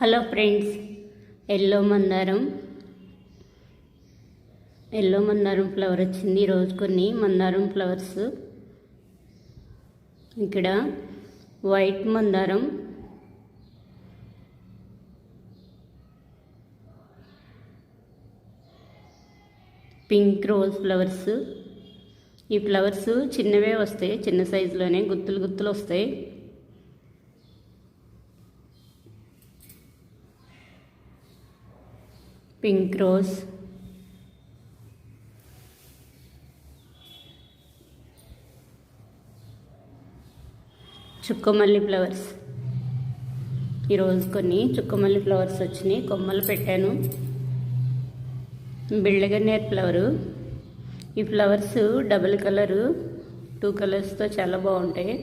Hello friends, yellow మందారం flower వచ్చింది. ఈరోజు కొన్ని మందారం ఫ్లవర్స్. ఇక్కడ వైట్ మందారం, పింక్ రోజ్ ఫ్లవర్స్. ఈ ఫ్లవర్స్ చిన్నవే వస్తాయి, చిన్న సైజులోనే గుత్తులు వస్తాయి. పింక్ రోజ్, చుక్కమల్లి ఫ్లవర్స్. ఈరోజు కొన్ని చుక్కమల్లి ఫ్లవర్స్ వచ్చినాయి, కొమ్మలు పెట్టాను. బిళ్ళగన్నేరు ఫ్లవరు. ఈ ఫ్లవర్స్ డబుల్ కలరు, 2 కలర్స్తో చాలా బాగుంటాయి.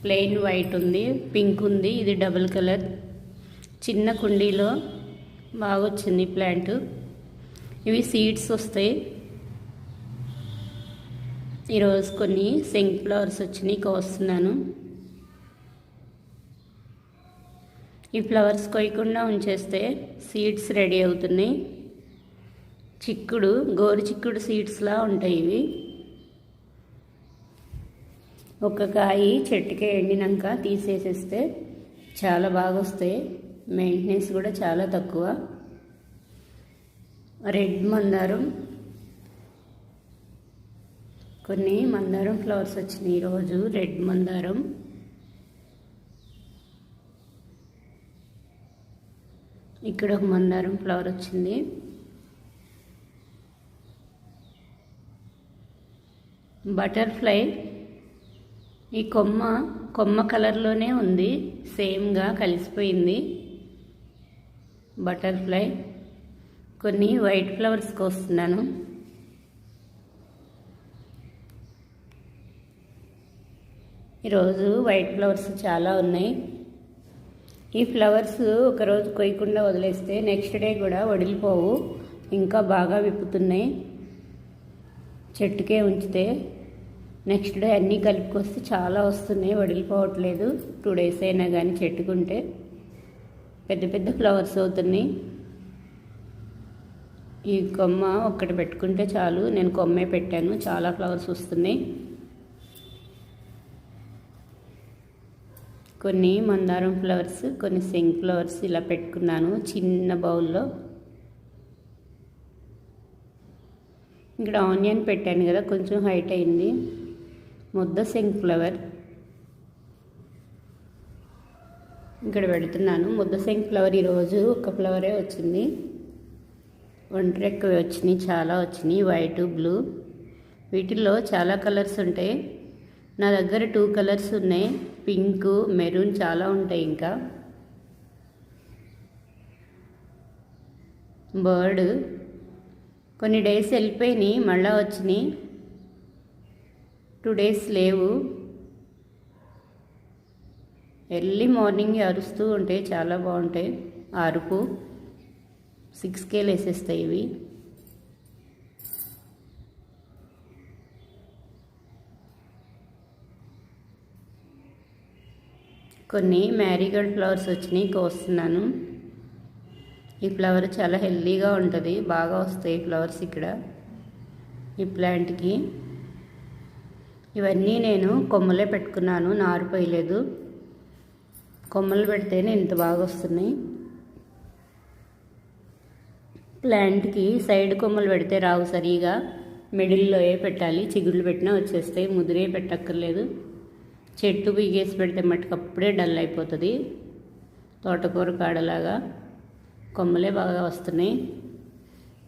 ప్లెయిన్ వైట్ ఉంది, పింక్ ఉంది, ఇది డబుల్ కలర్. చిన్న కుండీలో బాగా వచ్చింది ప్లాంట్. ఇవి సీడ్స్ వస్తాయి. ఈరోజు కొన్ని సింక్ ఫ్లవర్స్ వచ్చినాయి, కోస్తున్నాను. ఈ ఫ్లవర్స్ కొయ్యకుండా ఉంచేస్తే సీడ్స్ రెడీ అవుతున్నాయి. గోరు చిక్కుడు సీడ్స్లా ఉంటాయి ఇవి. ఒక కాయ చెట్టుకే ఎండినాక తీసేసేస్తే చాలా బాగా వస్తాయి. మెయింటెనెన్స్ కూడా చాలా తక్కువ. రెడ్ మందారం, కొన్ని మందారం ఫ్లవర్స్ వచ్చినాయి ఈరోజు. రెడ్ మందారం, ఇక్కడ ఒక మందారం ఫ్లవర్ వచ్చింది. బటర్ఫ్లై. ఈ కొమ్మ కలర్లోనే ఉంది, సేమ్గా కలిసిపోయింది. బటర్ఫ్లై. కొన్ని వైట్ ఫ్లవర్స్ కోస్తున్నాను. ఈరోజు వైట్ ఫ్లవర్స్ చాలా ఉన్నాయి. ఈ ఫ్లవర్స్ ఒకరోజు కొయ్యకుండా వదిలేస్తే నెక్స్ట్ డే కూడా వడిలిపోవు, ఇంకా బాగా విప్పుతున్నాయి. చెట్టుకే ఉంచితే నెక్స్ట్ డే అన్నీ కలుపుకొస్తే చాలా వస్తున్నాయి, వడిలిపోవట్లేదు. 2 days అయినా కానీ చెట్టుకుంటే పెద్ద పెద్ద ఫ్లవర్స్ అవుతున్నాయి. ఈ కొమ్మ ఒక్కటి పెట్టుకుంటే చాలు, నేను కొమ్మే పెట్టాను, చాలా ఫ్లవర్స్ వస్తున్నాయి. కొన్ని మందారం ఫ్లవర్స్, కొన్ని సింక్ ఫ్లవర్స్ ఇలా పెట్టుకున్నాను చిన్న బౌల్లో. ఇక్కడ ఆనియన్ పెట్టాను కదా, కొంచెం హైట్ అయింది. ముద్ద సింక్ ఫ్లవర్ ఇక్కడ పెడుతున్నాను. ముద్ద సింక్ ఫ్లవర్ ఈరోజు ఒక ఫ్లవరే వచ్చింది. ఒంటరెక్కువ వచ్చినాయి, చాలా వచ్చినాయి. వైట్, బ్లూ, వీటిల్లో చాలా కలర్స్ ఉంటాయి. నా దగ్గర 2 కలర్స్ ఉన్నాయి, పింక్, మెరూన్ చాలా ఉంటాయి. ఇంకా బర్డ్ కొన్ని డేస్ వెళ్ళిపోయినాయి, మళ్ళీ వచ్చినాయి. 2 days లేవు. ఎర్లీ మార్నింగ్ అరుస్తూ ఉంటాయి, చాలా బాగుంటాయి. అరుపు 6K వేసేస్తాయి ఇవి. కొన్ని మ్యారీగోల్డ్ ఫ్లవర్స్ వచ్చినాయి, కోస్తున్నాను. ఈ ఫ్లవర్ చాలా హెల్దీగా ఉంటుంది, బాగా వస్తాయి ఫ్లవర్స్ ఇక్కడ ఈ ప్లాంట్కి. ఇవన్నీ నేను కొమ్మలే పెట్టుకున్నాను, నారు పోయలేదు. కొమ్మలు పెడితేనే ఇంత బాగా వస్తున్నాయి. ప్లాంట్కి సైడ్ కొమ్మలు పెడితే రావు సరిగా, మిడిల్లోయే పెట్టాలి. చిగుళ్ళు పెట్టినా వచ్చేస్తాయి, ముదిరే పెట్టక్కర్లేదు. చెట్టు బీగేసి పెడితే మట్టుకు అప్పుడే డల్ అయిపోతుంది, తోటకూర కాడలాగా. కొమ్మలే బాగా వస్తున్నాయి.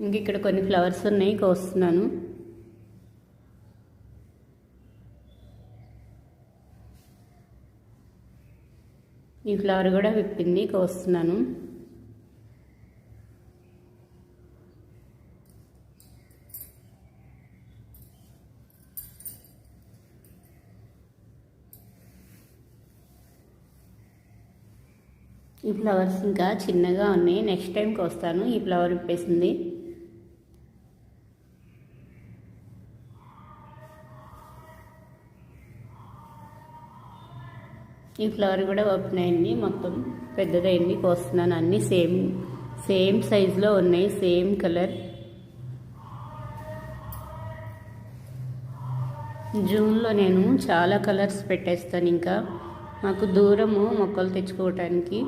ఇంక ఇక్కడ కొన్ని ఫ్లవర్స్ ఉన్నాయి, కోస్తున్నాను. ఈ ఫ్లవర్ కూడా విప్పింది, కోస్తున్నాను. ఈ ఫ్లవర్స్ ఇంకా చిన్నగా ఉన్నాయి, నెక్స్ట్ టైం కోస్తాను. ఈ ఫ్లవర్ విప్పేసింది. ఈ ఫ్లవర్ కూడా ఓపెన్ అయింది మొత్తం. పెద్దదైంది, కోస్తున్నాను. అన్నీ సేమ్ సైజులో ఉన్నాయి, సేమ్ కలర్. జూన్లో నేను చాలా కలర్స్ పెట్టేస్తాను. ఇంకా మాకు దూరము మొక్కలు తెచ్చుకోవటానికి,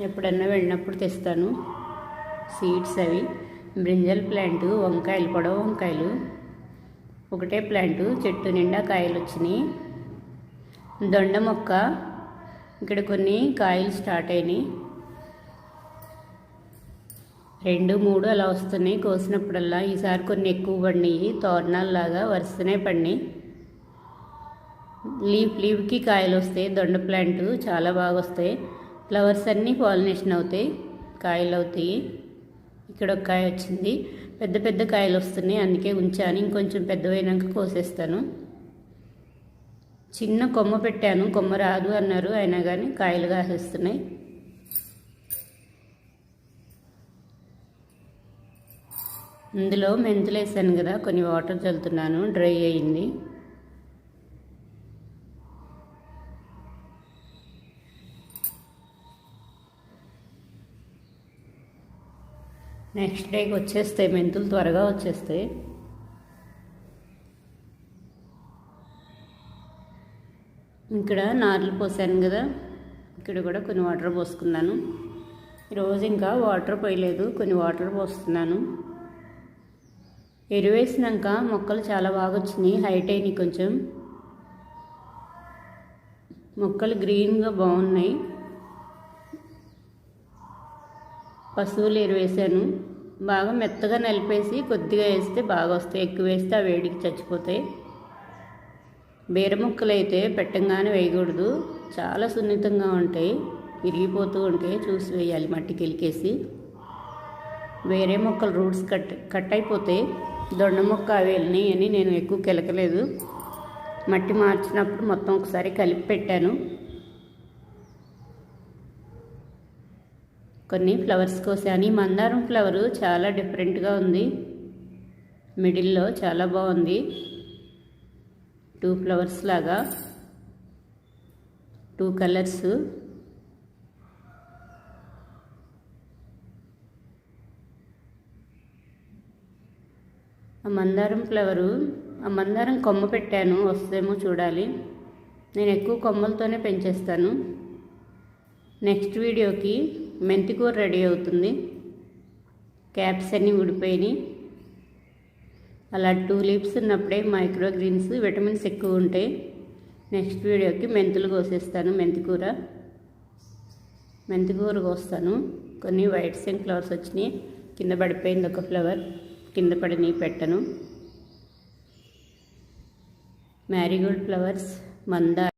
ఎప్పుడన్నా వెళ్ళినప్పుడు తెస్తాను సీడ్స్. అవి బ్రింజల్ ప్లాంట్, వంకాయలు, పొడవు వంకాయలు, ఒకటే ప్లాంటు, చెట్టు నిండా కాయలు వచ్చినాయి. దొండ మొక్క, ఇక్కడ కొన్ని కాయలు స్టార్ట్ అయినాయి, 2, 3 అలా వస్తున్నాయి కోసినప్పుడల్లా. ఈసారి కొన్ని ఎక్కువ పడినాయి, తోరణాలలాగా వరుసనే పడినాయి. లీవ్కి కాయలు వస్తాయి. దొండ ప్లాంట్ చాలా బాగా వస్తాయి. ఫ్లవర్స్ అన్నీ పాలినేషన్ అవుతాయి, కాయలు అవుతాయి. ఇక్కడ ఒక కాయ వచ్చింది, పెద్ద పెద్ద కాయలు వస్తున్నాయి, అందుకే ఉంచాను. ఇంకొంచెం పెద్దవైనాక కోసేస్తాను. చిన్న కొమ్మ పెట్టాను, కొమ్మ రాదు అన్నారు, అయినా కానీ కాయలు కాసేస్తున్నాయి. ఇందులో మెంతులు వేసాను కదా, కొన్ని వాటర్ చల్లుతున్నాను, డ్రై అయింది. నెక్స్ట్ డేకి వచ్చేస్తాయి మెంతులు, త్వరగా వచ్చేస్తాయి. ఇక్కడ నార్లు పోసాను కదా, ఇక్కడ కూడా కొన్ని వాటర్ పోసుకున్నాను. ఈరోజు ఇంకా వాటర్ పోయలేదు, కొన్ని వాటర్ పోస్తున్నాను. ఎరువేసినాక మొక్కలు చాలా బాగా వచ్చినాయి, హైట్ అయినాయి. కొంచెం మొక్కలు గ్రీన్గా బాగున్నాయి. పశువులు ఎరువేసాను, బాగా మెత్తగా నలిపేసి కొద్దిగా వేస్తే బాగా వస్తాయి, ఎక్కువ వేస్తే ఆ వేడికి చచ్చిపోతాయి. బీర మొక్కలు అయితే పెట్టంగానే వేయకూడదు, చాలా సున్నితంగా ఉంటాయి, విరిగిపోతూ ఉంటాయి, చూసి వేయాలి మట్టికి ఎలికేసి. వేరే మొక్కలు రూట్స్ కట్ అయిపోతాయి. దొండ మొక్క అవి వెళ్ళినాయి అని నేను ఎక్కువ కెలకలేదు, మట్టి మార్చినప్పుడు మొత్తం ఒకసారి కలిపి పెట్టాను. కొన్ని ఫ్లవర్స్ కోసాను. ఈ మందారం ఫ్లవరు చాలా డిఫరెంట్గా ఉంది, మిడిల్లో చాలా బాగుంది. 2 ఫ్లవర్స్ లాగా, 2 కలర్స్. ఆ మందారం ఫ్లవరు, ఆ మందారం కొమ్మ పెట్టాను, వస్తేమో చూడాలి. నేను ఎక్కువ కొమ్మలతోనే పెంచేస్తాను. నెక్స్ట్ వీడియోకి మెంతికూర రెడీ అవుతుంది. క్యాప్స్ అన్నీ ఊడిపోయినాయి. అలా 2 లీవ్స్ ఉన్నప్పుడే మైక్రో గ్రీన్స్, విటమిన్స్ ఎక్కువ ఉంటాయి. నెక్స్ట్ వీడియోకి మెంతులు కోసేస్తాను, మెంతికూర కోస్తాను. కొన్ని వైట్ సింక్ ఫ్లవర్స్ వచ్చినాయి, కింద పడిపోయింది ఒక ఫ్లవర్, కింద పడినవి పెట్టను. మ్యారీగోల్డ్ ఫ్లవర్స్, మందార